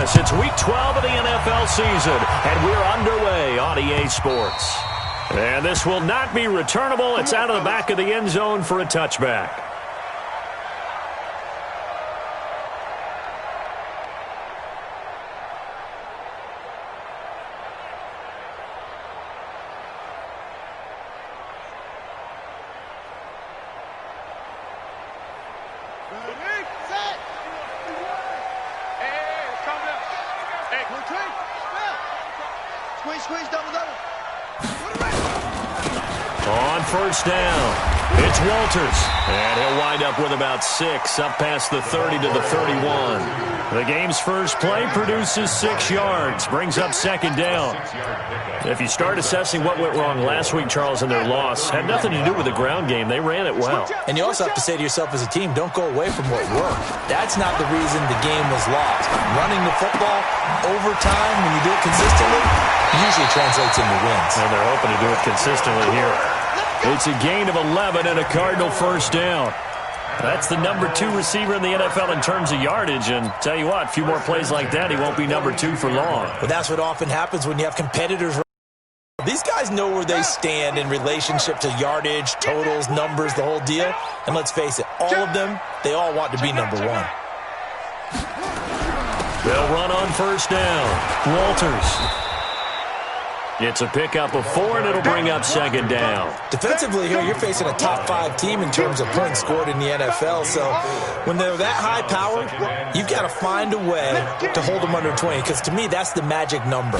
Yes, it's Week 12 of the NFL season, and we're underway on EA Sports. And this will not be returnable. It's out of the back of the end zone for a touchback. On first down, it's Walters, and he'll wind up with about 6, up past the 30 to the 31. The game's first play produces 6 yards, brings up second down. If you start assessing what went wrong last week, Charles, in their loss, had nothing to do with the ground game. They ran it well. And you also have to say to yourself as a team, don't go away from what worked. That's not the reason the game was lost. Running the football over time, when you do it consistently, usually translates into wins. And they're hoping to do it consistently here. It's a gain of 11 and a Cardinal first down. That's the number 2 receiver in the NFL in terms of yardage. And tell you what, a few more plays like that, he won't be number 2 for long. But that's what often happens when you have competitors. These guys know where they stand in relationship to yardage, totals, numbers, the whole deal. And let's face it, all of them, they all want to be number 1. They'll run on first down. Walters. It's a pickup of 4, and it'll bring up second down. Defensively here, you're facing a top 5 team in terms of points scored in the NFL. So when they're that high powered, you've got to find a way to hold them under 20. Because to me, that's the magic number.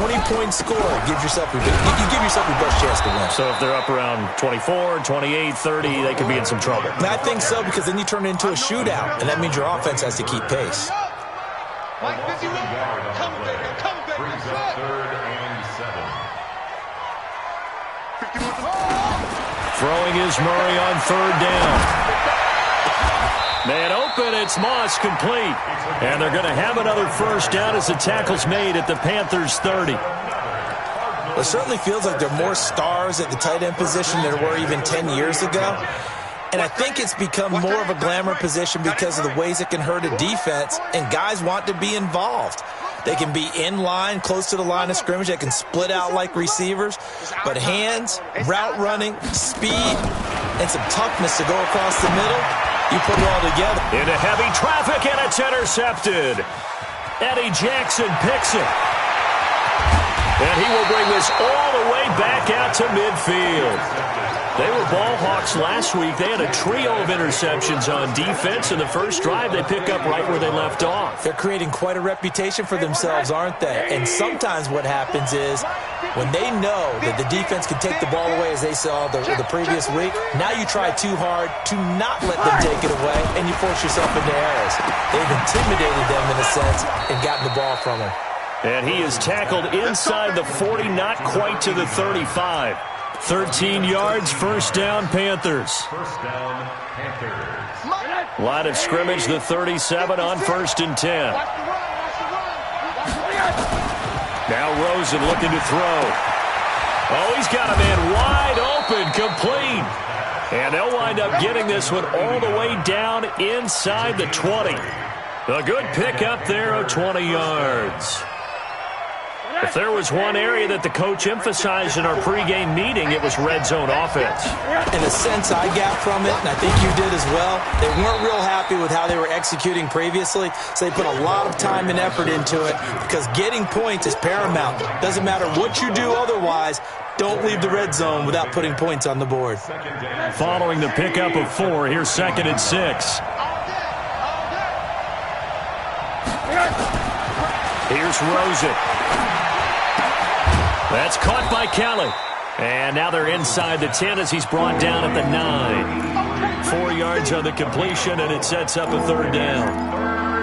20-point score gives yourself you give yourself your best chance to win. So if they're up around 24, 28, 30, they could be in some trouble. And I think so, because then you turn it into a shootout, and that means your offense has to keep pace. Throwing is Murray on third down. Man open, it's Moss, complete. And they're going to have another first down as the tackle's made at the Panthers 30. It certainly feels like there are more stars at the tight end position than there were even 10 years ago. And I think it's become more of a glamour position because of the ways it can hurt a defense, and guys want to be involved. They can be in line, close to the line of scrimmage. They can split out like receivers. But hands, route running, speed, and some toughness to go across the middle, you put it all together. Into heavy traffic, and it's intercepted. Eddie Jackson picks it. And he will bring this all the way back out to midfield. They were ball hawks last week. They had a trio of interceptions on defense. In the first drive, they pick up right where they left off. They're creating quite a reputation for themselves, aren't they? And sometimes what happens is when they know that the defense can take the ball away, as they saw the previous week, now you try too hard to not let them take it away, and you force yourself into errors. They've intimidated them in a sense and gotten the ball from them. And he is tackled inside the 40, not quite to the 35. 13 yards, first down, Panthers. First down, Panthers. Line of scrimmage, the 37 on first and 10. Now Rosen looking to throw. Oh, he's got a man wide open, complete. And they'll wind up getting this one all the way down inside the 20. A good pick up there of 20 yards. If there was one area that the coach emphasized in our pregame meeting, it was red zone offense. In a sense, I got from it, and I think you did as well, they weren't real happy with how they were executing previously, so they put a lot of time and effort into it because getting points is paramount. Doesn't matter what you do otherwise, don't leave the red zone without putting points on the board. Following the pickup of 4, here's 2nd and 6. Here's Rosen. That's caught by Kelly. And now they're inside the 10 as he's brought down at the 9. 4 yards on the completion, and it sets up a third down.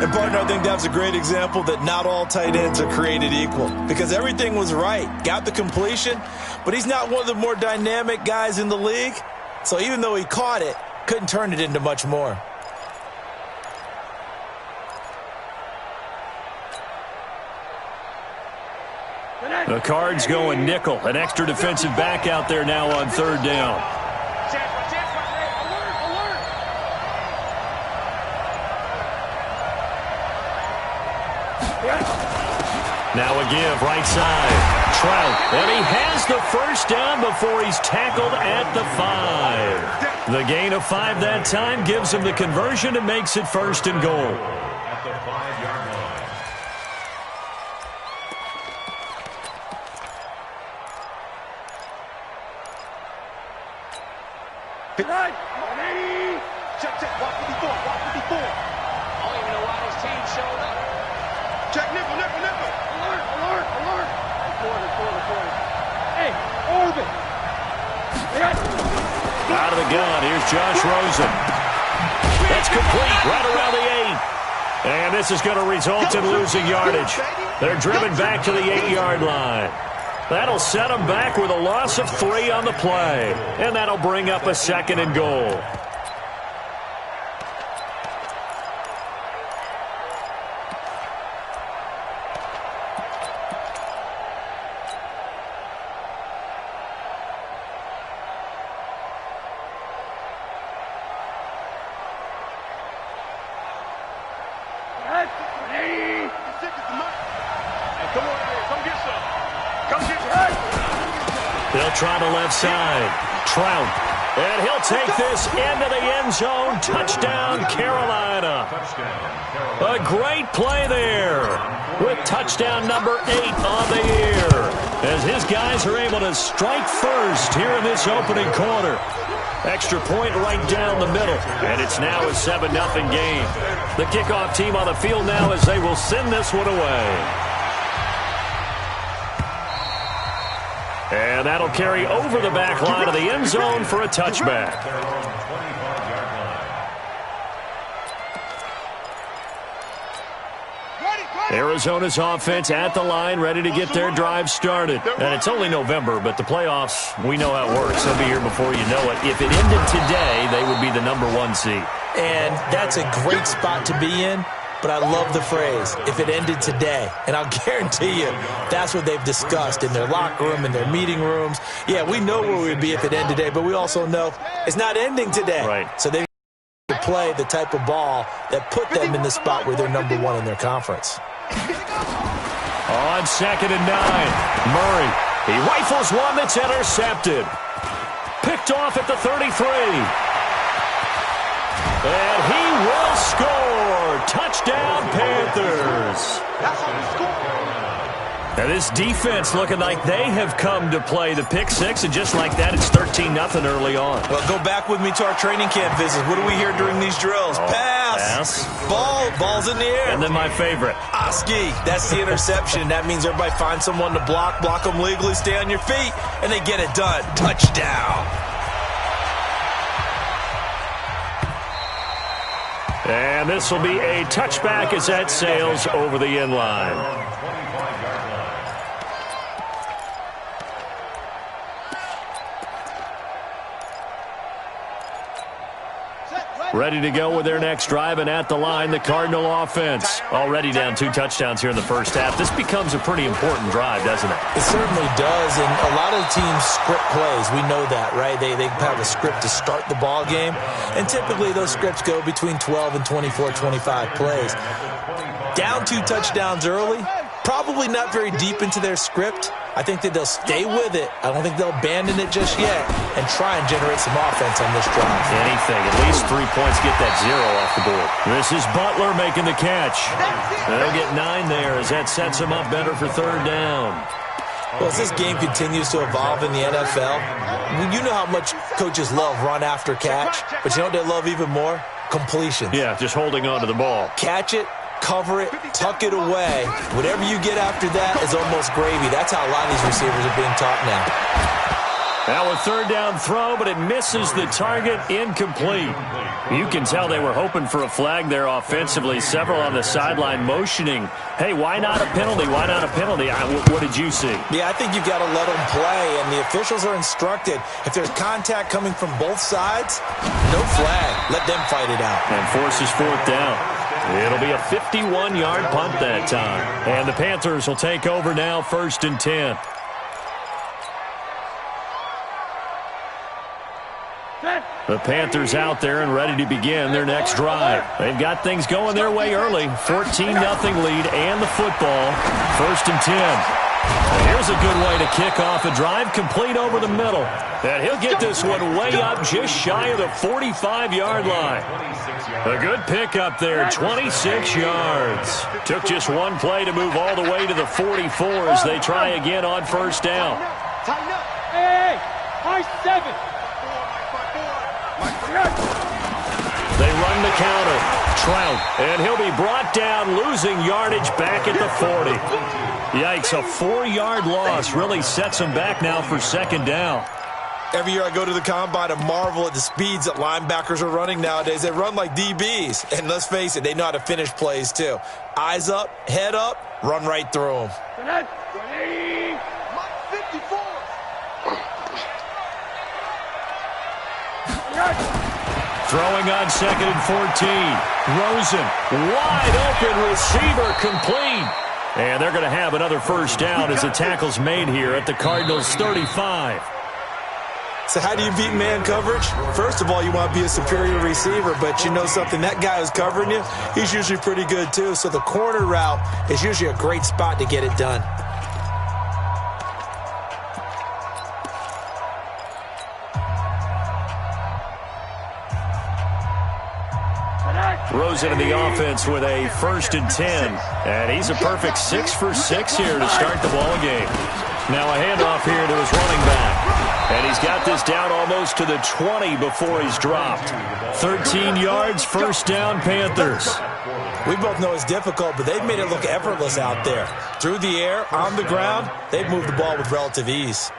And, partner, I think that's a great example that not all tight ends are created equal because everything was right. Got the completion, but he's not one of the more dynamic guys in the league. So even though he caught it, couldn't turn it into much more. The Cards going nickel. An extra defensive back out there now on third down. Now a give, right side. Trout, and he has the first down before he's tackled at the 5. The gain of 5 that time gives him the conversion and makes it first and goal. At the 5-yard line. Check, walk 54. I don't even know why this team showed up. Check, nickel. Alert. Quarter. Hey, Orbit. Out of the gun, here's Josh Rosen. That's complete, right around the 8. And this is going to result in losing yardage. They're driven back to the 8-yard line. That'll set them back with a loss of 3 on the play. And that'll bring up a second and goal. They'll try the left side. Trout. And he'll take this into the end zone. Touchdown, Carolina. A great play there with touchdown number 8 on the year as his guys are able to strike first here in this opening quarter. Extra point right down the middle, and it's now a 7-0 game. The kickoff team on the field now as they will send this one away. And that'll carry over the back line of the end zone for a touchback. Arizona's offense at the line, ready to get their drive started. And it's only November, but the playoffs, we know how it works. They'll be here before you know it. If it ended today, they would be the number 1 seed. And that's a great spot to be in. But I love the phrase, if it ended today. And I'll guarantee you, that's what they've discussed in their locker room, in their meeting rooms. Yeah, we know where we'd be if it ended today, but we also know it's not ending today. Right. So they to play the type of ball that put them in the spot where they're number 1 in their conference. On 2nd and 9, Murray. He rifles one that's intercepted. Picked off at the 33. And he will score. Touchdown, Panthers. Now this defense looking like they have come to play the pick 6, and just like that, it's 13-0 early on. Well, go back with me to our training camp visits. What do we hear during these drills? Pass. Ball's in the air. And then my favorite. Oski. That's the interception. That means everybody finds someone to block them legally, stay on your feet, and they get it done. Touchdown. And this will be a touchback as that sails over the end line. Ready to go with their next drive, and at the line, the Cardinal offense. Already down 2 touchdowns here in the first half. This becomes a pretty important drive, doesn't it? It certainly does, and a lot of the teams script plays. We know that, right? They have a script to start the ball game, and typically those scripts go between 12 and 24, 25 plays. Down 2 touchdowns early, probably not very deep into their script. I think that they'll stay with it. I don't think they'll abandon it just yet and try and generate some offense on this drive. Anything. At least 3 points, get that 0 off the board. This is Butler making the catch. They'll get 9 there as that sets them up better for 3rd down. Well, as this game continues to evolve in the NFL, you know how much coaches love run after catch, but you know what they love even more? Completions. Yeah, just holding on to the ball. Catch it, cover it, tuck it away. Whatever you get after that is almost gravy. That's how a lot of these receivers are being taught now. Now a 3rd down throw, but it misses the target, incomplete. You can tell they were hoping for a flag there offensively. Several on the sideline motioning, hey, why not a penalty? Why not a penalty? What did you see? Yeah, I think you've got to let them play, and the officials are instructed. If there's contact coming from both sides, no flag. Let them fight it out. And forces 4th down. It'll be a 51-yard punt that time. And the Panthers will take over now, 1st and 10. Set. The Panthers out there and ready to begin their next drive. They've got things going their way early. 14-0 lead and the football. 1st and 10. And here's a good way to kick off a drive, complete over the middle. And he'll get this one way up just shy of the 45-yard line. A good pickup there, 26 yards. Took just one play to move all the way to the 44 as they try again on 1st down. Tighten up. Hey, high 7. They run the counter. Trout, and he'll be brought down, losing yardage back at the 40. Yikes, a 4-yard loss really sets him back now for 2nd down. Every year I go to the combine and marvel at the speeds that linebackers are running nowadays. They run like DBs. And let's face it, they know how to finish plays too. Eyes up, head up, run right through them. 54. Throwing on 2nd and 14. Rosen, wide open receiver, complete. And they're going to have another 1st down as the tackle's made here at the Cardinals' 35. So how do you beat man coverage? First of all, you want to be a superior receiver, but you know something, that guy who's covering you, he's usually pretty good too. So the corner route is usually a great spot to get it done. Rosen in the offense with a 1st and 10. And he's a perfect 6 for 6 here to start the ball game. Now a handoff here to his running back. And he's got this down almost to the 20 before he's dropped. 13 yards, 1st down, Panthers. We both know it's difficult, but they've made it look effortless out there. Through the air, on the ground, they've moved the ball with relative ease.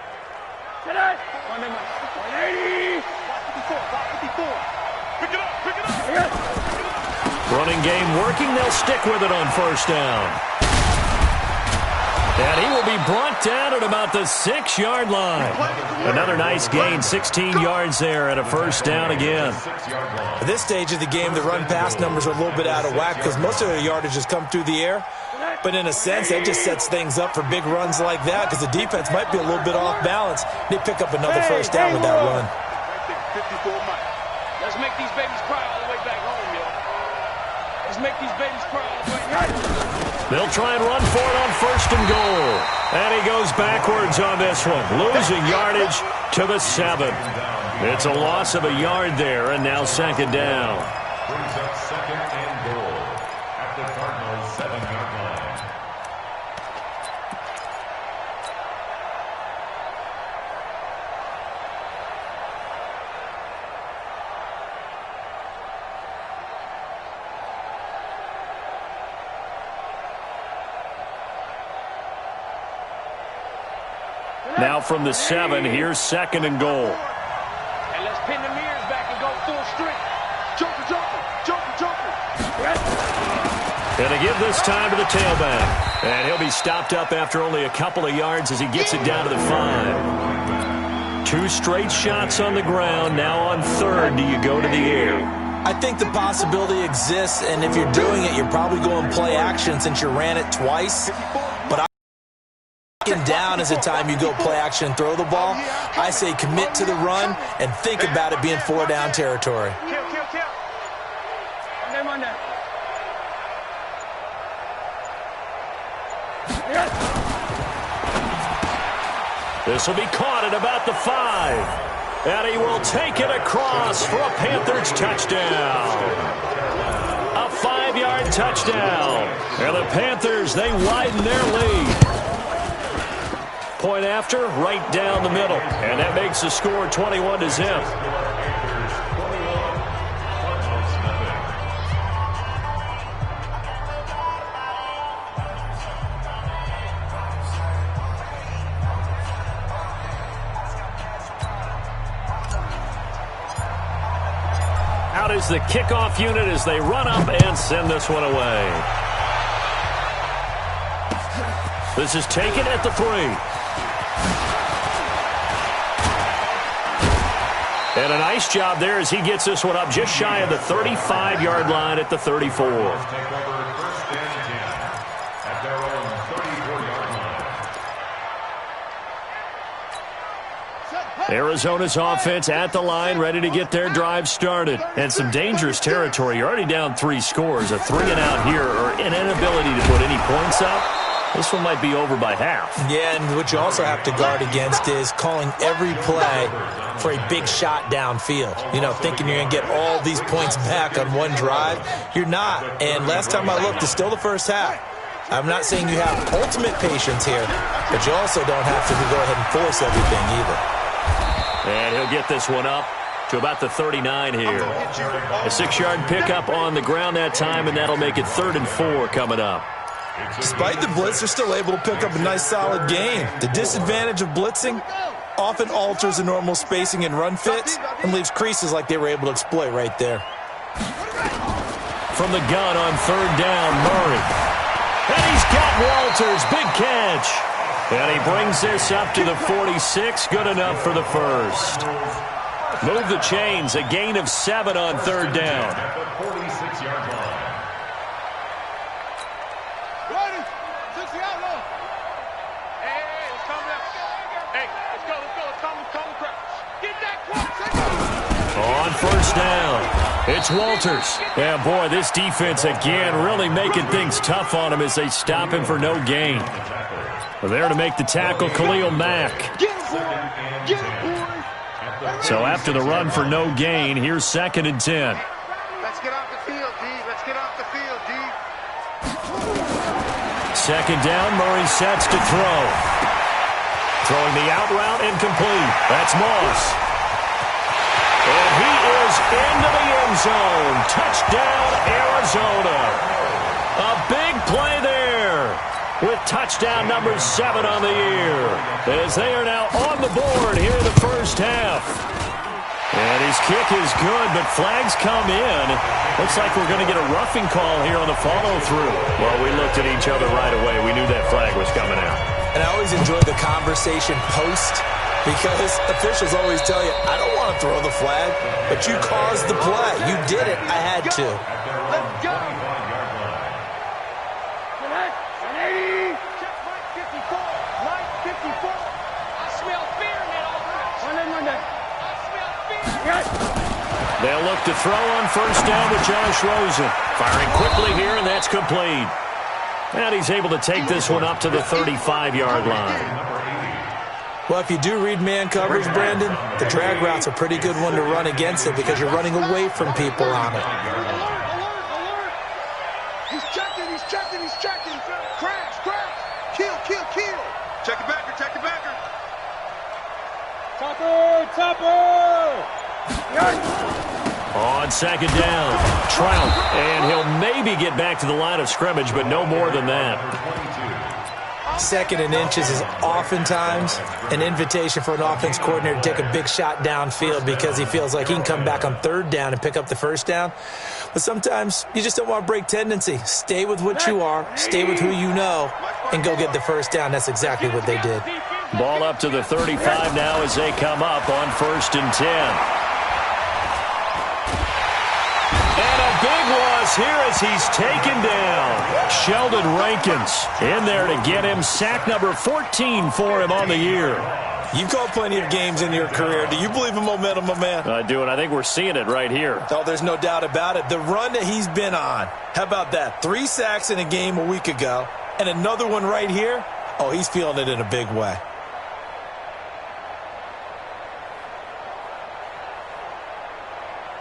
Running game working. They'll stick with it on 1st down. And he will be brought down at about the 6-yard line. Another nice gain, 16 yards there and a 1st down again. At this stage of the game, the run-pass numbers are a little bit out of whack because most of their yardage has come through the air. But in a sense, that just sets things up for big runs like that because the defense might be a little bit off balance. They pick up another 1st down with that run. Let's make these babies cry all the way back home, yo. Let's make these babies cry all the way back home. They'll try and run for it on 1st and goal. And he goes backwards on this one, losing yardage to the 7. It's a loss of a yard there, and now 2nd down. Brings up 2nd and goal at the Cardinals' 7-yard line. Now from the 7, here's 2nd and goal. And let's pin the mirrors back and go full strength. Joker, joker, joker, joker. And to give this time to the tailback. And he'll be stopped up after only a couple of yards as he gets it down to the 5. 2 straight shots on the ground. Now on 3rd, do you go to the air? I think the possibility exists, and if you're doing it, you're probably going play action since you ran it twice. But down is the time you go play action and throw the ball. I say commit to the run and think about it being 4-down territory. Kill. This will be caught at about the 5. And he will take it across for a Panthers touchdown. A 5-yard touchdown. And the Panthers, they widen their lead. Point after, right down the middle. And that makes the score 21-0. Out is the kickoff unit as they run up and send this one away. This is taken at the 3. And a nice job there as he gets this one up just shy of the 35-yard line at the 34. Take over 1st and 10 at their own 34-yard line. Set, Arizona's offense at the line, ready to get their drive started. And some dangerous territory. You're already down 3 scores. A 3-and-out here or an inability to put any points up. This one might be over by half. Yeah, and what you also have to guard against is calling every play for a big shot downfield. You know, thinking you're going to get all these points back on one drive. You're not. And last time I looked, it's still the first half. I'm not saying you have ultimate patience here, but you also don't have to go ahead and force everything either. And he'll get this one up to about the 39 here. A 6-yard pickup on the ground that time, and that'll make it 3rd and 4 coming up. Despite the blitz, they're still able to pick up a nice, solid gain. The disadvantage of blitzing often alters the normal spacing and run fits and leaves creases like they were able to exploit right there. From the gun on 3rd down, Murray. And he's got Walters. Big catch. And he brings this up to the 46. Good enough for the first. Move the chains. A gain of 7 on 3rd down. At the 46-yard line. Ready? 60 out low. Hey, let's come up. Hey, let's go. Come crouch. Get that quad. On 1st down, it's Walters. Yeah, boy, this defense again really making things tough on him as they stop him for no gain. There to make the tackle, Khalil Mack. Get it, boy. Get it, boy. So after the run for no gain, here's 2nd and 10. Let's get off the field, D. Let's get off the field, D. 2nd down, Murray sets to throw. Throwing the out route incomplete. That's Moss. And he is into the end zone. Touchdown, Arizona. A big play there with touchdown number 7 on the year, as they are now on the board here in the first half. And his kick is good, but flags come in. Looks like we're going to get a roughing call here on the follow-through. Well, we looked at each other right away. We knew that flag was coming out. And I always enjoy the conversation post, because officials always tell you, I don't want to throw the flag, but you caused the play. You did it. I had to. Let's go. 180. Check Mike 54. Mike 54. I smell fear in that offense. Monday. I smell fear. Yes. They'll look to throw on 1st down to Josh Rosen. Firing quickly here, and that's complete. And he's able to take this one up to the 35-yard line. Well, if you do read man coverage, Brandon, the drag route's a pretty good one to run against it because you're running away from people on it. Alert. He's checking. Crash. Kill. Check it backer. Topper. On 2nd down, Trout, and he'll maybe get back to the line of scrimmage, but no more than that. 2nd and inches is oftentimes an invitation for an offense coordinator to take a big shot downfield because he feels like he can come back on 3rd down and pick up the 1st down. But sometimes you just don't want to break tendency. Stay with what you are, stay with who you know, and go get the 1st down. That's exactly what they did. Ball up to the 35 now as they come up on 1st and 10. And a big loss here as he's taken down. Sheldon Rankins in there to get him. Sack number 14 for him on the year. You've called plenty of games in your career. Do you believe in momentum, my man? I do, and I think we're seeing it right here. Oh, there's no doubt about it. The run that he's been on. How about that? 3 sacks in a game a week ago, and another one right here. Oh, he's feeling it in a big way.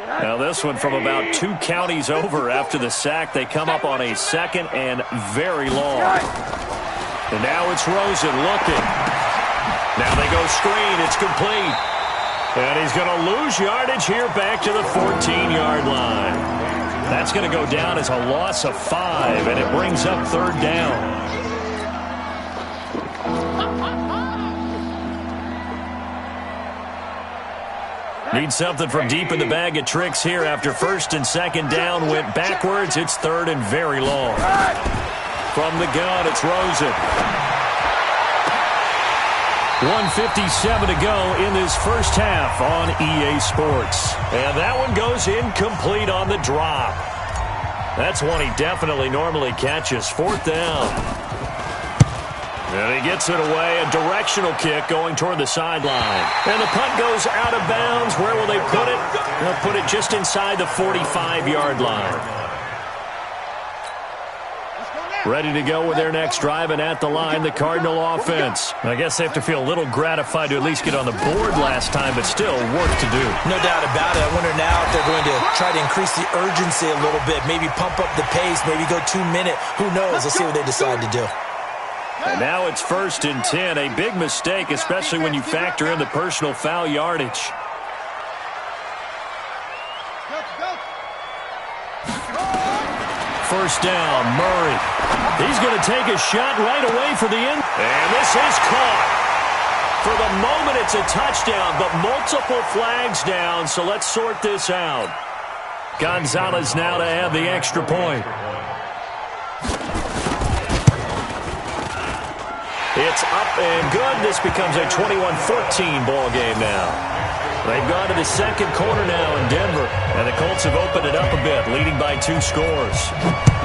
Now this one from about 2 counties over after the sack. They come up on a 2nd and very long. And now it's Rosen looking. Now they go screen. It's complete. And he's going to lose yardage here back to the 14-yard line. That's going to go down as a loss of 5, and it brings up 3rd down. Need something from deep in the bag of tricks here after 1st and 2nd down went backwards. It's 3rd and very long. From the gun, it's Rosen. 1:57 to go in this first half on EA Sports. And that one goes incomplete on the drop. That's one he definitely normally catches. 4th down. And he gets it away. A directional kick going toward the sideline. And the punt goes out of bounds. Where will they put it? They'll put it just inside the 45-yard line. Ready to go with their next drive, and at the line, the Cardinal offense. I guess they have to feel a little gratified to at least get on the board last time, but still work to do. No doubt about it. I wonder now if they're going to try to increase the urgency a little bit, maybe pump up the pace, maybe go 2-minute. Who knows? Let's see what they decide to do. And now it's 1st and 10. A big mistake, especially when you factor in the personal foul yardage. First down, Murray. He's going to take a shot right away for the end. And this is caught. For the moment, it's a touchdown, but multiple flags down, so let's sort this out. Gonzalez now to add the extra point. It's up and good. This becomes a 21-14 ball game now. They've gone to the second quarter now in Denver, and the Colts have opened it up a bit, leading by 2 scores.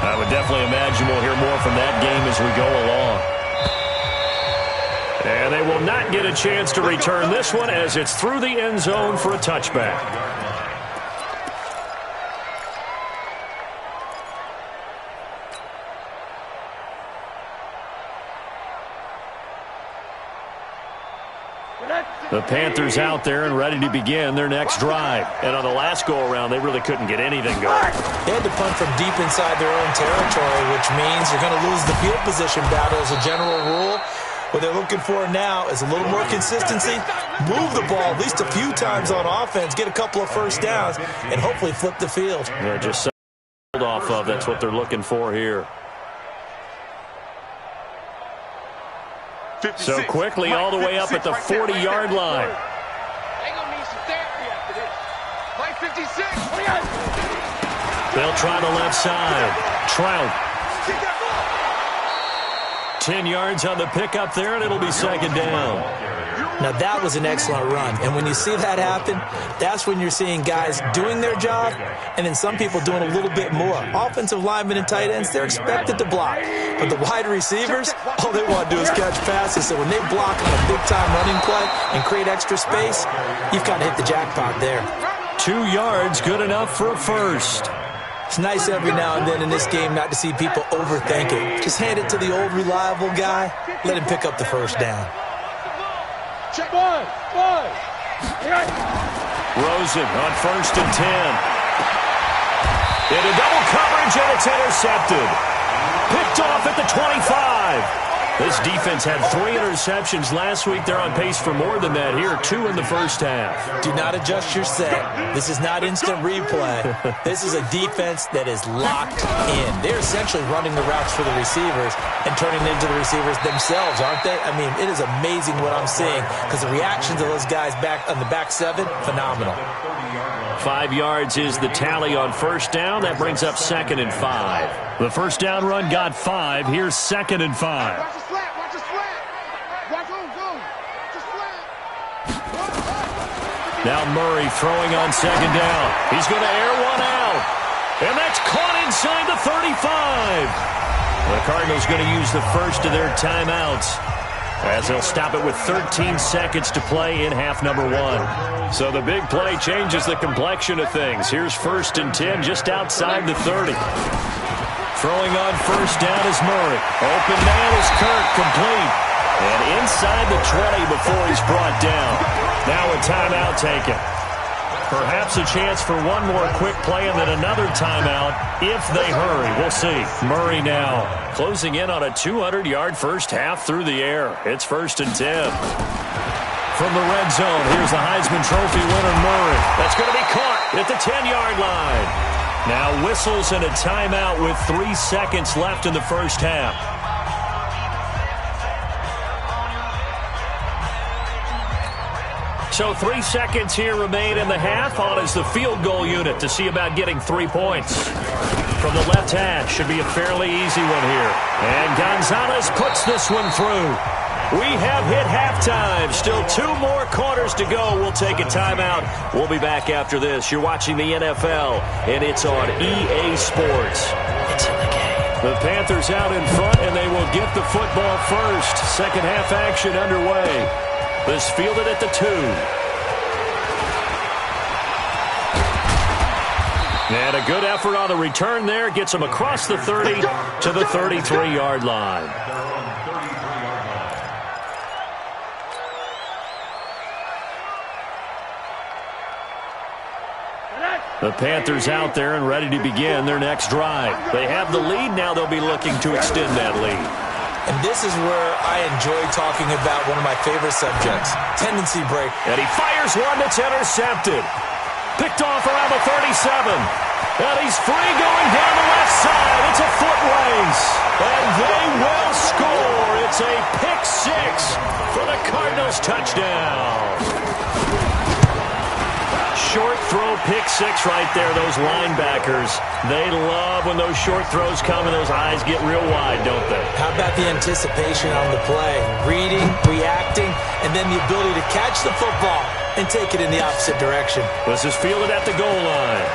I would definitely imagine we'll hear more from that game as we go along. And they will not get a chance to return this one as it's through the end zone for a touchback. The Panthers out there and ready to begin their next drive. And on the last go-around, they really couldn't get anything going. They had to punt from deep inside their own territory, which means you're going to lose the field position battle as a general rule. What they're looking for now is a little more consistency, move the ball at least a few times on offense, get a couple of first downs, and hopefully flip the field. They're just hold off of. That's what they're looking for here. So quickly all the way up at the 40-yard line. They'll try the left side. Trout. 10 yards on the pickup there, and it'll be second down. Now, that was an excellent run. And when you see that happen, that's when you're seeing guys doing their job and then some people doing a little bit more. Offensive linemen and tight ends, they're expected to block. But the wide receivers, all they want to do is catch passes. So when they block on a big-time running play and create extra space, you've kind of hit the jackpot there. 2 yards, good enough for a first. It's nice every now and then in this game not to see people overthink it. Just hand it to the old reliable guy. Let him pick up the first down. Check one. Rosen on 1st and 10. Into double coverage, and it's intercepted. Picked off at the 25. This defense had 3 interceptions last week. They're on pace for more than that here. 2 in the first half. Do not adjust your set. This is not instant replay. This is a defense that is locked in. They're essentially running the routes for the receivers and turning them into the receivers themselves, aren't they? I mean, it is amazing what I'm seeing because the reactions of those guys back on the back 7, phenomenal. 5 yards is the tally on first down. That brings up 2nd and 5. The first down run got 5. Here's 2nd and 5. Now Murray throwing on second down. He's going to air one out. And that's caught inside the 35. The Cardinals going to use the first of their timeouts as they'll stop it with 13 seconds to play in half number 1. So the big play changes the complexion of things. Here's 1st and 10 just outside the 30. Throwing on first down is Murray. Open man is Kirk, complete. And inside the 20 before he's brought down. Now a timeout taken. Perhaps a chance for one more quick play and then another timeout if they hurry. We'll see. Murray now closing in on a 200-yard first half through the air. It's 1st and 10. From the red zone, here's the Heisman Trophy winner, Murray. That's going to be caught at the 10-yard line. Now whistles and a timeout with 3 seconds left in the first half. So 3 seconds here remain in the half. On is the field goal unit to see about getting 3 points. From the left hash, should be a fairly easy one here. And Gonzalez puts this one through. We have hit halftime. Still 2 more quarters to go. We'll take a timeout. We'll be back after this. You're watching the NFL, and it's on EA Sports. It's in the game. The Panthers out in front, and they will get the football first. Second half action underway. This fielded at the 2. And a good effort on the return there. Gets them across the 30 to the 33-yard line. The Panthers out there and ready to begin their next drive. They have the lead. Now they'll be looking to extend that lead. And this is where I enjoy talking about one of my favorite subjects, tendency break. And he fires one that's intercepted. Picked off around the 37. And he's free going down the left side. It's a foot race. And they will score. It's a pick 6 for the Cardinals touchdown. Short throw, pick 6 right there. Those linebackers, they love when those short throws come and those eyes get real wide, don't they? How about the anticipation on the play? Reading, reacting, and then the ability to catch the football and take it in the opposite direction. This is fielded at the goal line.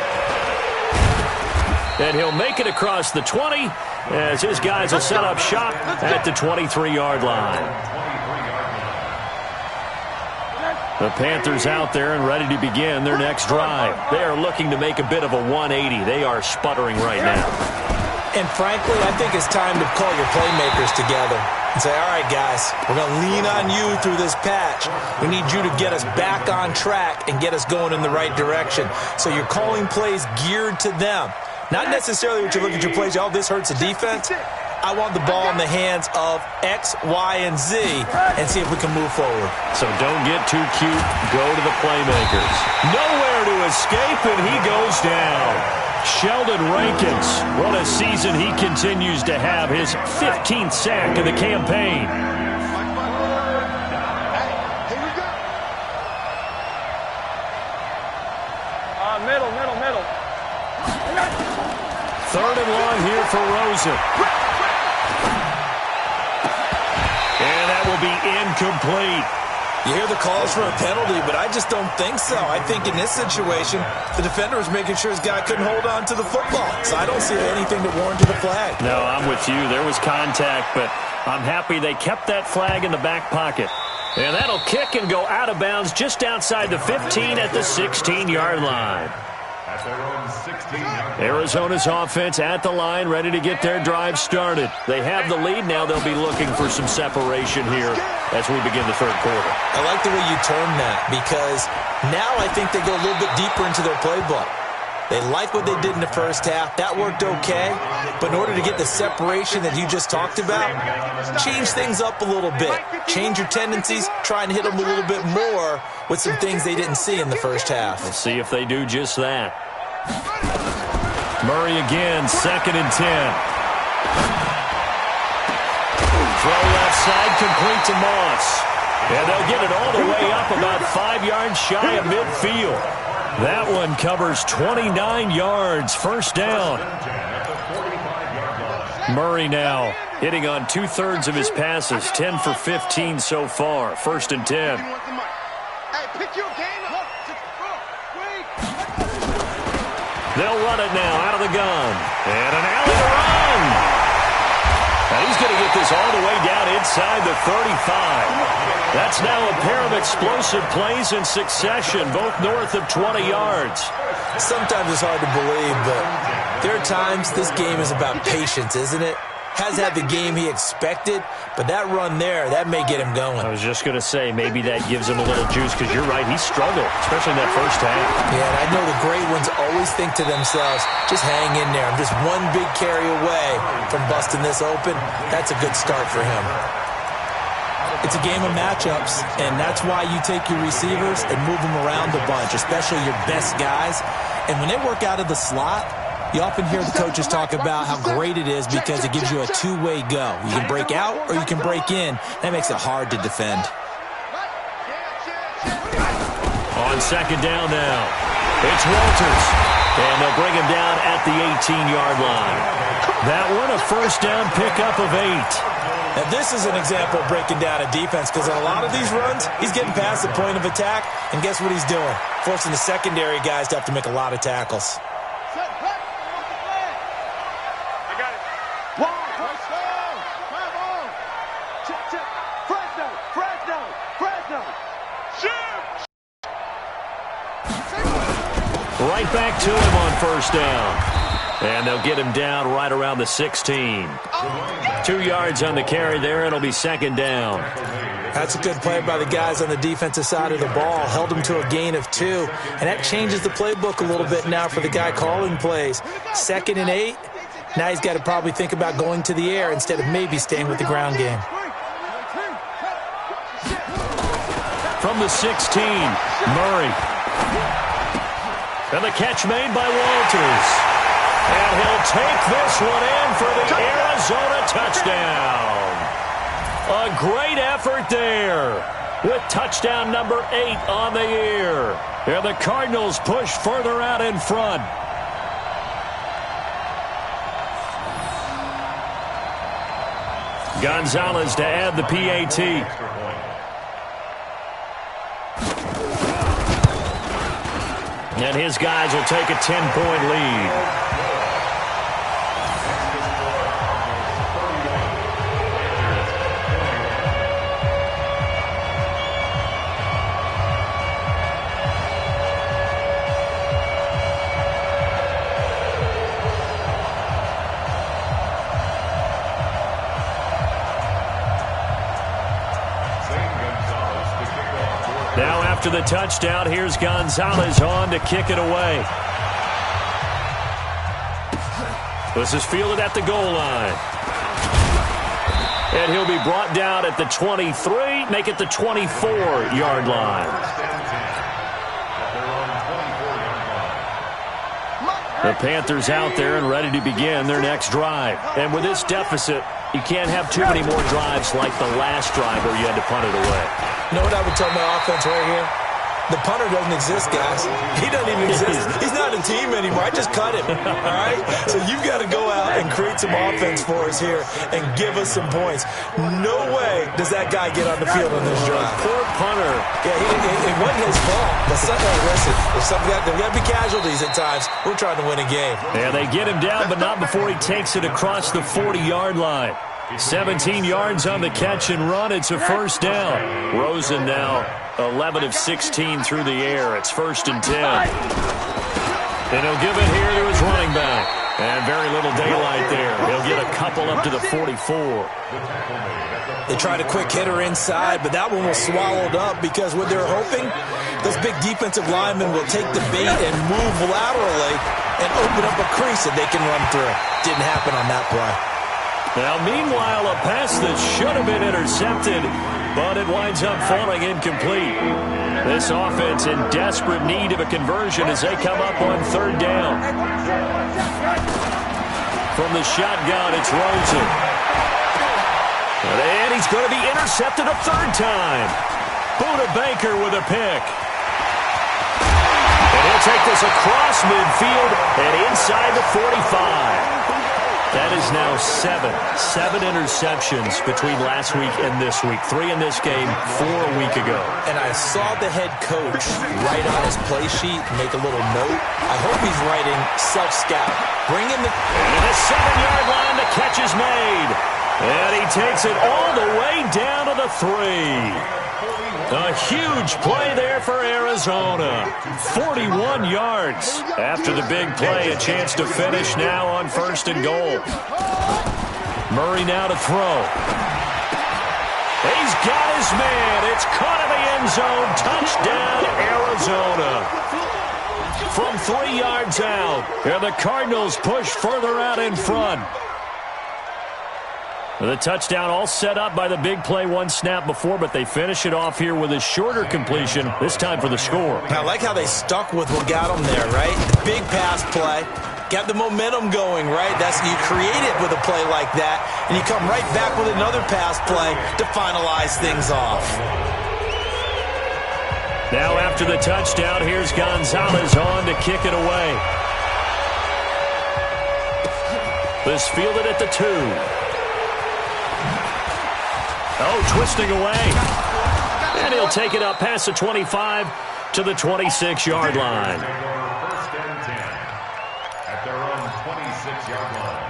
And he'll make it across the 20 as his guys will set up shop at the 23-yard line. The Panthers out there and ready to begin their next drive. They are looking to make a bit of a 180. They are sputtering right now. And frankly, I think it's time to call your playmakers together and say, all right, guys, we're going to lean on you through this patch. We need you to get us back on track and get us going in the right direction. So you're calling plays geared to them. Not necessarily what you look at your plays, oh, this hurts the defense. I want the ball in the hands of X, Y, and Z and see if we can move forward. So don't get too cute. Go to the playmakers. Nowhere to escape, and he goes down. Sheldon Rankins, what a season he continues to have. His 15th sack of the campaign. Middle. Third and long here for Rosen. And that will be incomplete. You hear the calls for a penalty, but I just don't think so. I think in this situation, the defender was making sure his guy couldn't hold on to the football. So I don't see anything that warranted a flag. No, I'm with you. There was contact, but I'm happy they kept that flag in the back pocket. And that'll kick and go out of bounds just outside the 15 at the 16-yard line. Arizona's offense at the line, ready to get their drive started. They have the lead. Now they'll be looking for some separation here as we begin the third quarter. I like the way you term that because now I think they go a little bit deeper into their playbook. They like what they did in the first half. That worked okay. But in order to get the separation that you just talked about, change things up a little bit. Change your tendencies. Try and hit them a little bit more with some things they didn't see in the first half. We'll see if they do just that. Murray again, 2nd and 10. Throw left side, complete to Moss. And they'll get it all the way up about 5 yards shy of midfield. That one covers 29 yards, first down. Murray now hitting on 2/3 of his passes, 10 for 15 so far, 1st and 10. They'll run it now out of the gun. And an alley to run. And he's going to get this all the way down inside the 35. That's now a pair of explosive plays in succession, both north of 20 yards. Sometimes it's hard to believe, but there are times this game is about patience, isn't it? Has had the game he expected, but that run there, that may get him going. I was just going to say, maybe that gives him a little juice, because you're right, he struggled, especially in that first half. Yeah, and I know the great ones always think to themselves, just hang in there. I'm just one big carry away from busting this open. That's a good start for him. It's a game of matchups, and that's why you take your receivers and move them around a bunch, especially your best guys. And when they work out of the slot, you often hear the coaches talk about how great it is because it gives you a two-way go. You can break out or you can break in. That makes it hard to defend. On 2nd down now, it's Walters. And they'll bring him down at the 18-yard line. That one, a first down pickup of 8. Now, this is an example of breaking down a defense because in a lot of these runs, he's getting past the point of attack, and guess what he's doing? Forcing the secondary guys to have to make a lot of tackles. Right back to him on first down. And they'll get him down right around the 16. 2 yards on the carry there, and it'll be second down. That's a good play by the guys on the defensive side of the ball. Held him to a gain of 2. And that changes the playbook a little bit now for the guy calling plays. 2nd and 8. Now he's got to probably think about going to the air instead of maybe staying with the ground game. From the 16, Murray. And the catch made by Walters. And he'll take this one in for the Arizona touchdown. A great effort there with touchdown number 8 on the year. And the Cardinals push further out in front. Gonzalez to add the PAT. And his guys will take a 10-point lead. Now after the touchdown, here's Gonzalez on to kick it away. This is fielded at the goal line. And he'll be brought down at the 23, make it the 24-yard line. The Panthers out there and ready to begin their next drive. And with this deficit, you can't have too many more drives like the last drive where you had to punt it away. You know what I would tell my offense right here? The punter doesn't exist, guys. He doesn't even exist. He's not a team anymore. I just cut him, all right? So you've got to go out and create some offense for us here and give us some points. No way does that guy get on the field on this drive. Poor punter. Yeah, it wasn't his fault. But listen, there's got to be casualties at times. We're trying to win a game. Yeah, they get him down, but not before he takes it across the 40-yard line. 17 yards on the catch and run. It's a first down. Rosen now 11 of 16 through the air. It's 1st and 10. And he'll give it here to his running back. And very little daylight there. He'll get a couple up to the 44. They tried a quick hitter inside, but that one was swallowed up because what they're hoping, this big defensive lineman will take the bait and move laterally and open up a crease that they can run through. Didn't happen on that play. Now, meanwhile, a pass that should have been intercepted, but it winds up falling incomplete. This offense in desperate need of a conversion as they come up on 3rd down. From the shotgun, it's Rosen. And he's going to be intercepted a 3rd time. Buda Baker with a pick. And he'll take this across midfield and inside the 45. That is now 7 interceptions between last week and this week. 3 in this game, 4 a week ago. And I saw the head coach write on his play sheet, make a little note. I hope he's writing self-scout. Bring in the... And the 7-yard line, the catch is made. And he takes it all the way down to the 3. A huge play there for Arizona. 41 yards. After the big play, a chance to finish now on 1st and goal. Murray now to throw. He's got his man. It's caught in the end zone. Touchdown, Arizona. From 3 yards out. And the Cardinals push further out in front. The touchdown all set up by the big play 1 snap before, but they finish it off here with a shorter completion, this time for the score. I like how they stuck with what got them there, right? Big pass play. Got the momentum going, right? You create it with a play like that, and you come right back with another pass play to finalize things off. Now after the touchdown, here's Gonzalez on to kick it away. This fielded at the 2. Oh, twisting away. And he'll take it up past the 25 to the 26-yard line. 1st and 10 at their own 26-yard line.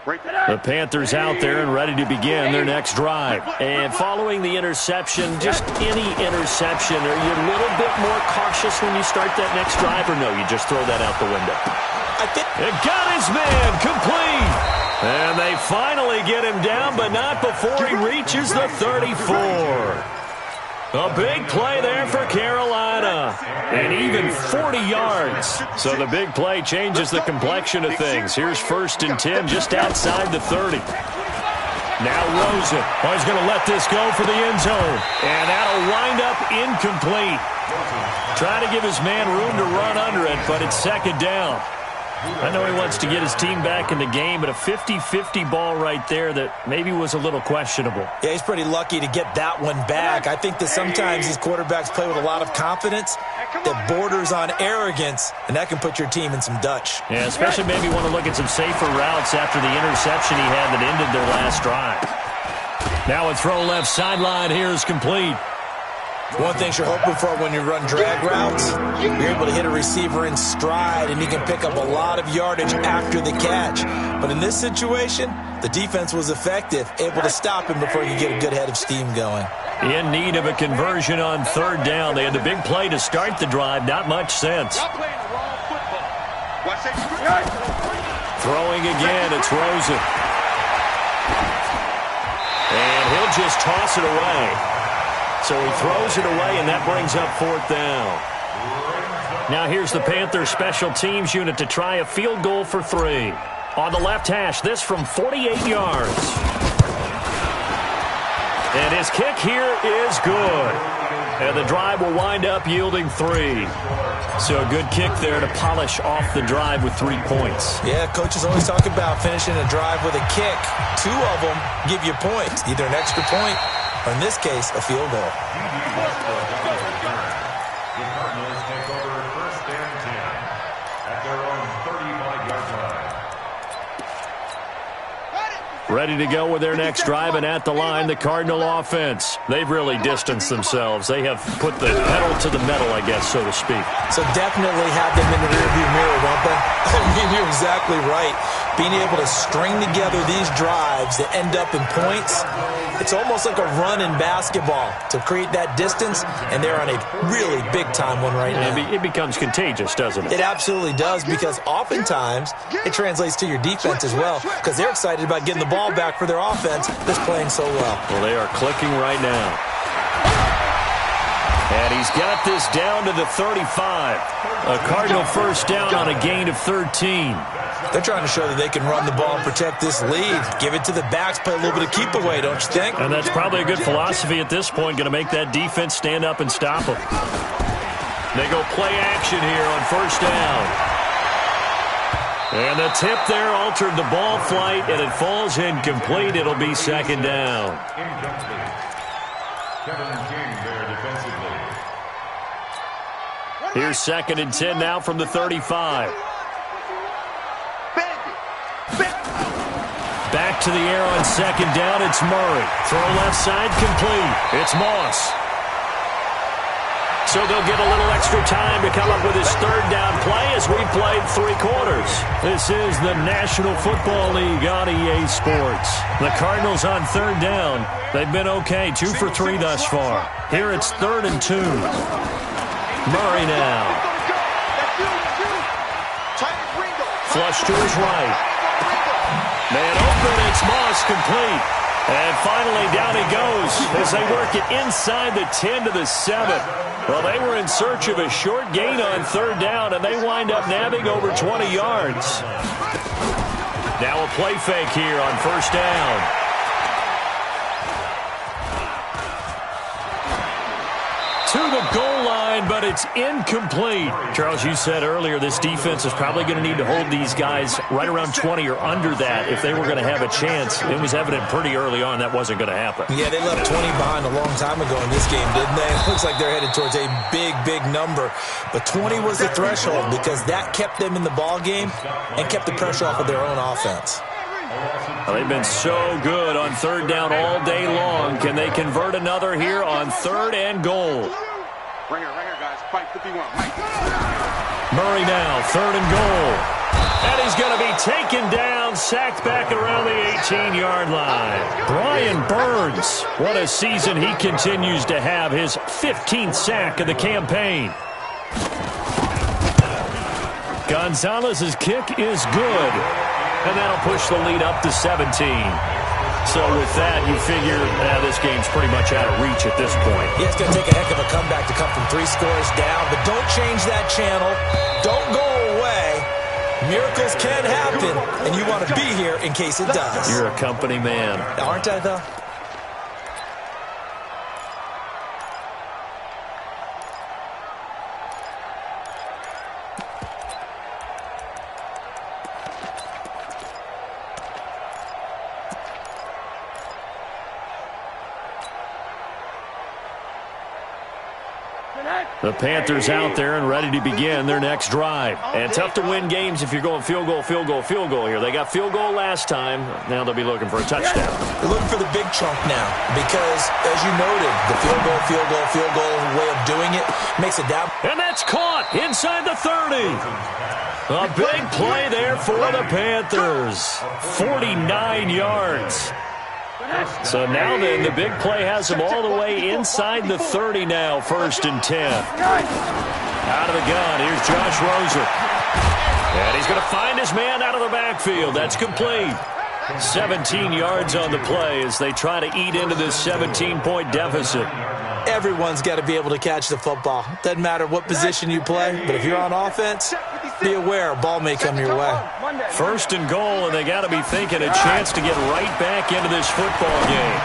The Panthers out there and ready to begin their next drive. And following the interception, just any interception, are you a little bit more cautious when you start that next drive, or no, you just throw that out the window? It got his man complete. And they finally get him down, but not before he reaches the 34. A big play there for Carolina, and even 40 yards. So the big play changes the complexion of things. Here's 1st and 10 just outside the 30. Now Rosen. Oh, he's going to let this go for the end zone, and that'll wind up incomplete. Trying to give his man room to run under it, but it's 2nd down. I know he wants to get his team back in the game, but a 50-50 ball right there that maybe was a little questionable. Yeah, he's pretty lucky to get that one back. I think that sometimes these quarterbacks play with a lot of confidence that borders on arrogance, and that can put your team in some Dutch. Yeah, especially maybe want to look at some safer routes after the interception he had that ended their last drive. Now a throw left sideline here is complete. One thing you're hoping for when you run drag routes, you're able to hit a receiver in stride, and he can pick up a lot of yardage after the catch. But in this situation, the defense was effective, able to stop him before you get a good head of steam going. In need of a conversion on 3rd down. They had the big play to start the drive. Not much sense. Throwing again, it's Rosen. And he'll just toss it away. So he throws it away, and that brings up 4th down. Now here's the Panthers special teams unit to try a field goal for 3. On the left hash, this from 48 yards. And his kick here is good. And the drive will wind up yielding 3. So a good kick there to polish off the drive with 3 points. Yeah, coaches always talk about finishing a drive with a kick. 2 of them give you points, either an extra point or, in this case, a field goal. The Cardinals take over 1st and 10 at their own 35-yard line. Ready to go with their next drive, and at the line, the Cardinal offense. They've really distanced themselves. They have put the pedal to the metal, I guess, so to speak. So definitely have them in the rearview mirror, don't they? I mean, you're exactly right. Being able to string together these drives that end up in points, it's almost like a run in basketball to create that distance, and they're on a really big-time one right now. It becomes contagious, doesn't it? It absolutely does, because oftentimes it translates to your defense as well, because they're excited about getting the ball back for their offense that's playing so well. Well, they are clicking right now. And he's got this down to the 35. A Cardinal 1st down on a gain of 13. They're trying to show that they can run the ball and protect this lead. Give it to the backs, play a little bit of keep away, don't you think? And that's probably a good philosophy at this point, going to make that defense stand up and stop them. They go play action here on 1st down. And the tip there altered the ball flight, and it falls incomplete. It'll be 2nd down. Incomplete. Kevin King there defensively. Here's 2nd and 10 now from the 35. Back to the air on 2nd down. It's Murray. Throw left side complete. It's Moss. So they'll get a little extra time to come up with his 3rd down play as we've played 3 quarters. This is the National Football League on EA Sports. The Cardinals on 3rd down. They've been okay, 2 for 3 thus far. Here it's 3rd and 2. Murray now. Flush to his right. Man open, it's Moss complete. And finally down he goes as they work it inside the 10 to the 7. Well, they were in search of a short gain on 3rd down, and they wind up nabbing over 20 yards. Now a play fake here on 1st down. To the goal line, but it's incomplete. Charles, you said earlier this defense is probably going to need to hold these guys right around 20 or under that if they were going to have a chance. It was evident pretty early on that wasn't going to happen. Yeah, they left 20 behind a long time ago in this game, didn't they? It looks like they're headed towards a big, big number. But 20 was the threshold because that kept them in the ball game and kept the pressure off of their own offense. Well, they've been so good on 3rd down all day long. Can they convert another here on 3rd and goal? Right here, guys. Fight 51. Murray now, 3rd and goal. And he's going to be taken down, sacked back around the 18-yard line. Brian Burns, what a season he continues to have, his 15th sack of the campaign. Gonzalez's kick is good, and that'll push the lead up to 17. So with that, you figure this game's pretty much out of reach at this point. Yeah, it's going to take a heck of a comeback to come from 3 scores down, but don't change that channel. Don't go away. Miracles can happen, and you want to be here in case it does. You're a company man. Aren't I, though? The Panthers out there and ready to begin their next drive. And tough to win games if you're going field goal, field goal, field goal here. They got field goal last time. Now they'll be looking for a touchdown. They're looking for the big chunk now because, as you noted, the field goal way of doing it makes it down. And that's caught inside the 30. A big play there for the Panthers. 49 yards. So now then, the big play has them all the way inside the 30 now, 1st and 10. Out of the gun, here's Josh Rosen. And he's going to find his man out of the backfield. That's complete. 17 yards on the play as they try to eat into this 17-point deficit. Everyone's got to be able to catch the football. Doesn't matter what position you play, but if you're on offense, be aware a ball may come your way. 1st and goal, and they got to be thinking a chance to get right back into this football game.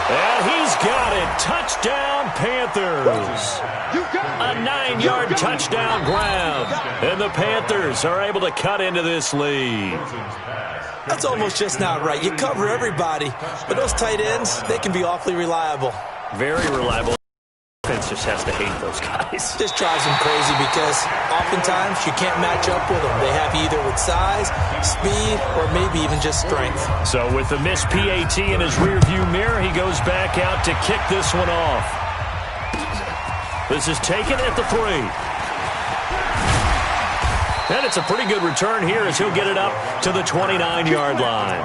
And he's got it. Touchdown, Panthers. A 9-yard touchdown grab. And the Panthers are able to cut into this lead. That's almost just not right. You cover everybody, but those tight ends, they can be awfully reliable. Very reliable. Defense just has to hate those guys. Just drives them crazy because oftentimes you can't match up with them. They have either with size, speed, or maybe even just strength. So with the missed PAT in his rearview mirror, he goes back out to kick this one off. This is taken at the 3. And it's a pretty good return here as he'll get it up to the 29-yard line.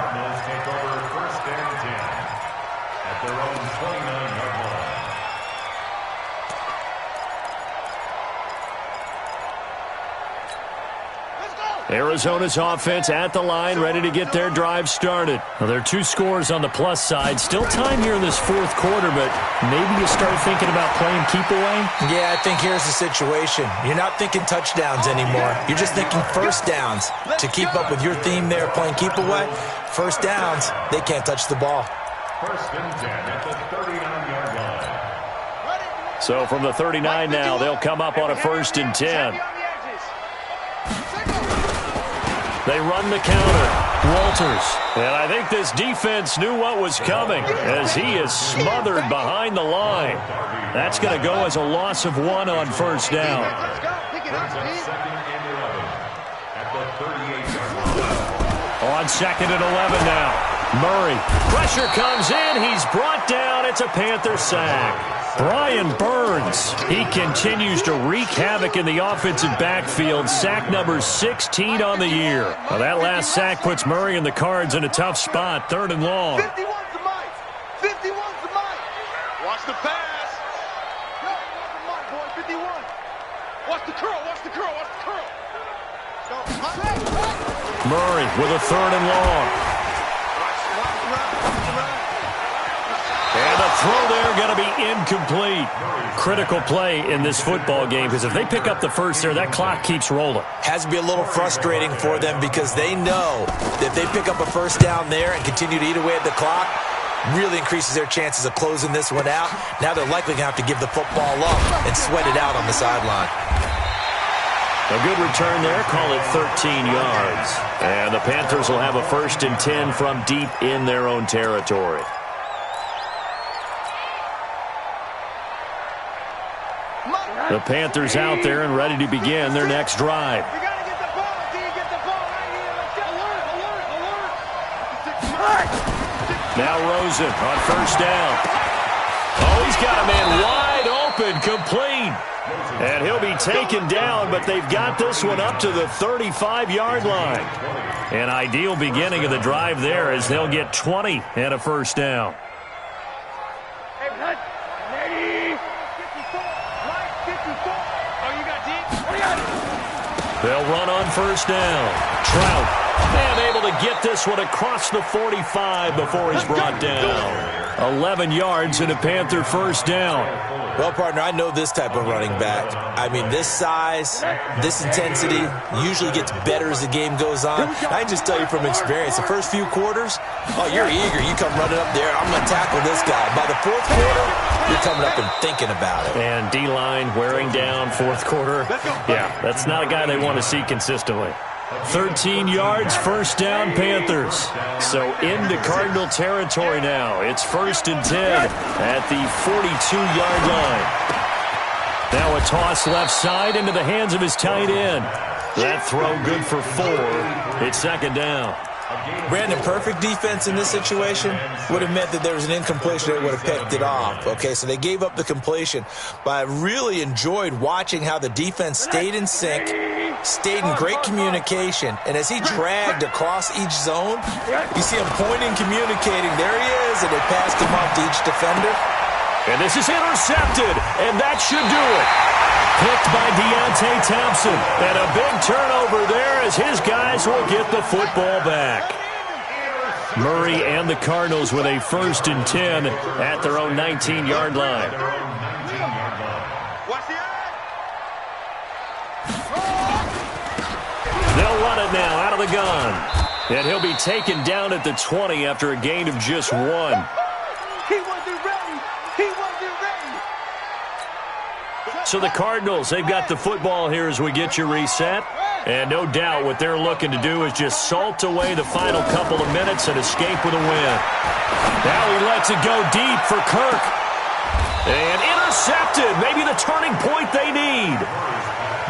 Arizona's offense at the line, ready to get their drive started. Well, there are 2 scores on the plus side. Still time here in this 4th quarter, but maybe you start thinking about playing keep away? Yeah, I think here's the situation. You're not thinking touchdowns anymore. You're just thinking 1st downs. To keep up with your theme there, playing keep away, 1st downs, they can't touch the ball. 1st and 10 at the 39-yard line. So from the 39 now, they'll come up on a 1st and 10. They run the counter. Walters. And I think this defense knew what was coming as he is smothered behind the line. That's going to go as a loss of 1 on 1st down. On 2nd and 11 now. Murray. Pressure comes in. He's brought down. It's a Panther sack. Brian Burns, he continues to wreak havoc in the offensive backfield. Sack number 16 on the year. Now that last sack puts Murray and the Cards in a tough spot, 3rd and long. 51's the mic. 51's the mic. Watch the pass. Yo, watch the mic, boy. 51. Watch the curl. Watch the curl. Watch the curl. Murray with a 3rd and long. And the throw there going to be incomplete. Critical play in this football game because if they pick up the 1st there, that clock keeps rolling. Has to be a little frustrating for them because they know that if they pick up a 1st down there and continue to eat away at the clock, really increases their chances of closing this one out. Now they're likely going to have to give the football up and sweat it out on the sideline. A good return there, call it 13 yards. And the Panthers will have a 1st and 10 from deep in their own territory. The Panthers out there and ready to begin their next drive. You got to get the ball. Until you get the ball right here. Let's get alert. Now Rosen on 1st down. Oh, he's got a man wide open, complete. And he'll be taken down, but they've got this one up to the 35-yard line. An ideal beginning of the drive there as they'll get 20 and a first down. They'll run on first down. Trout. And able to get this one across the 45 before he's brought down. 11 yards and a Panther first down. Well, partner, I know this type of running back. I mean, this size, this intensity usually gets better as the game goes on. I can just tell you from experience, the first few quarters, oh, you're eager. You come running up there, I'm going to tackle this guy. By the fourth quarter, you're coming up and thinking about it. And D-line wearing down fourth quarter. Yeah, that's not a guy they want to see consistently. 13 yards, first down, Panthers. So into Cardinal territory now. It's 1st and 10 at the 42-yard line. Now a toss left side into the hands of his tight end. That throw good for 4. It's 2nd down. Brandon, perfect defense in this situation would have meant that there was an incompletion that would have picked it off. Okay, so they gave up the completion. But I really enjoyed watching how the defense stayed in sync, stayed in great communication, and as he dragged across each zone, you see him pointing, communicating. There he is, and they passed him off to each defender. And this is intercepted, and that should do it. Picked by Deontay Thompson. And a big turnover there as his guys will get the football back. Murray and the Cardinals with a 1st and 10 at their own 19-yard line. They'll run it now out of the gun. And he'll be taken down at the 20 after a gain of just 1. He wasn't ready. He wasn't ready. So the Cardinals, they've got the football here as we get you reset. And no doubt what they're looking to do is just salt away the final couple of minutes and escape with a win. Now he lets it go deep for Kirk. And intercepted. Maybe the turning point they need.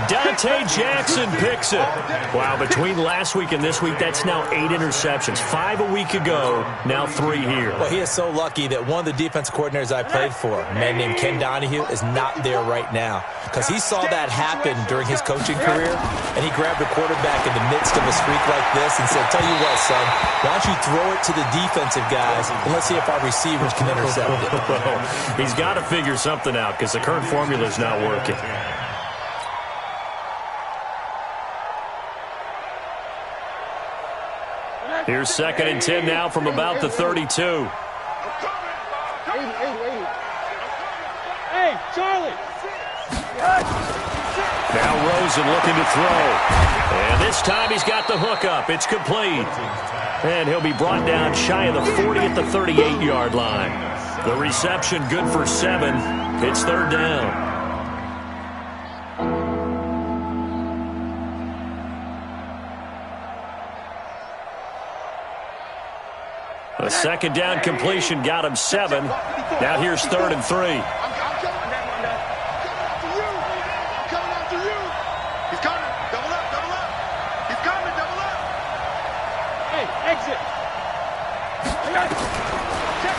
Dante Jackson picks it. Wow, between last week and this week, that's now 8 interceptions. 5 a week ago, now 3 here. Well, he is so lucky that one of the defense coordinators I played for, a man named Ken Donahue, is not there right now. Because he saw that happen during his coaching career, and he grabbed a quarterback in the midst of a streak like this and said, tell you what, son, why don't you throw it to the defensive guys, and let's see if our receivers can intercept it. Well, he's got to figure something out because the current formula is not working. Here's 2nd and 10 now from about the 32. Hey, Charlie. Now Rosen looking to throw. And this time he's got the hook up. It's complete. And he'll be brought down shy of the 40 at the 38-yard line. The reception good for 7. It's 3rd down. A 2nd down completion got him 7. Now here's 3rd and 3. I'm coming after you. I'm coming after you. He's coming. Double up, double up. He's coming, double up. Hey, exit.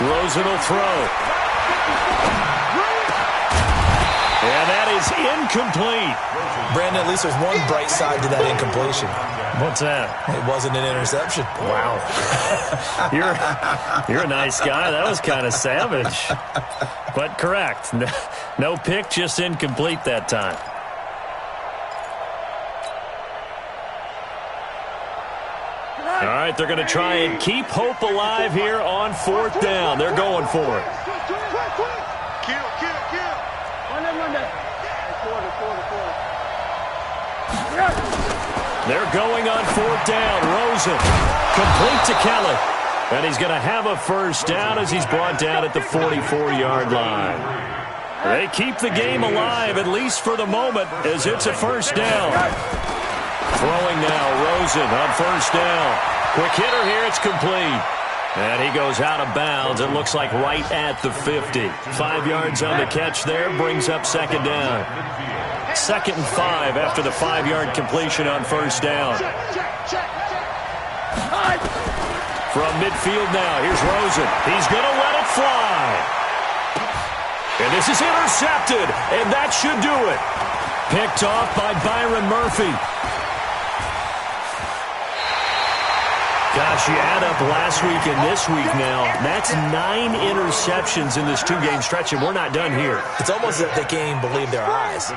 Rosen will throw. And that is incomplete. Brandon, at least there's one bright side to that incompletion. What's that? It wasn't an interception. Wow. You're a nice guy. That was kind of savage. But correct. No pick, just incomplete that time. All right, they're going to try and keep hope alive here on 4th down. They're going for it. Kill. Run that. They're going on 4th down. Rosen complete to Kelly. And he's going to have a first down as he's brought down at the 44-yard line. They keep the game alive, at least for the moment, as it's a first down. Throwing now, Rosen on 1st down. Quick hitter here, it's complete. And he goes out of bounds. It looks like right at the 50. 5 yards on the catch there, brings up 2nd down. 2nd and 5 after the 5-yard completion on 1st down. From midfield now, here's Rosen. He's going to let it fly. And this is intercepted, and that should do it. Picked off by Byron Murphy. Gosh, you add up last week and this week now. That's 9 interceptions in this 2-game stretch, and we're not done here. It's almost as if they can't even believe their eyes.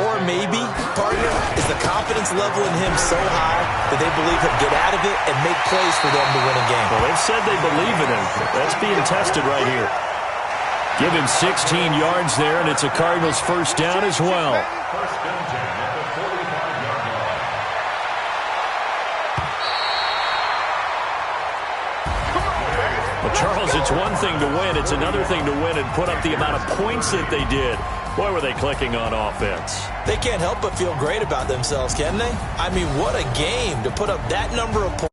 Or maybe, partner, is the confidence level in him so high that they believe he'll get out of it and make plays for them to win a game. Well, they've said they believe in him. That's being tested right here. Give him 16 yards there, and it's a Cardinals first down as well. First and 10 at the 45-yard line. Well, Charles, it's one thing to win. It's another thing to win and put up the amount of points that they did. Boy, were they clicking on offense. They can't help but feel great about themselves, can they? I mean, what a game to put up that number of points.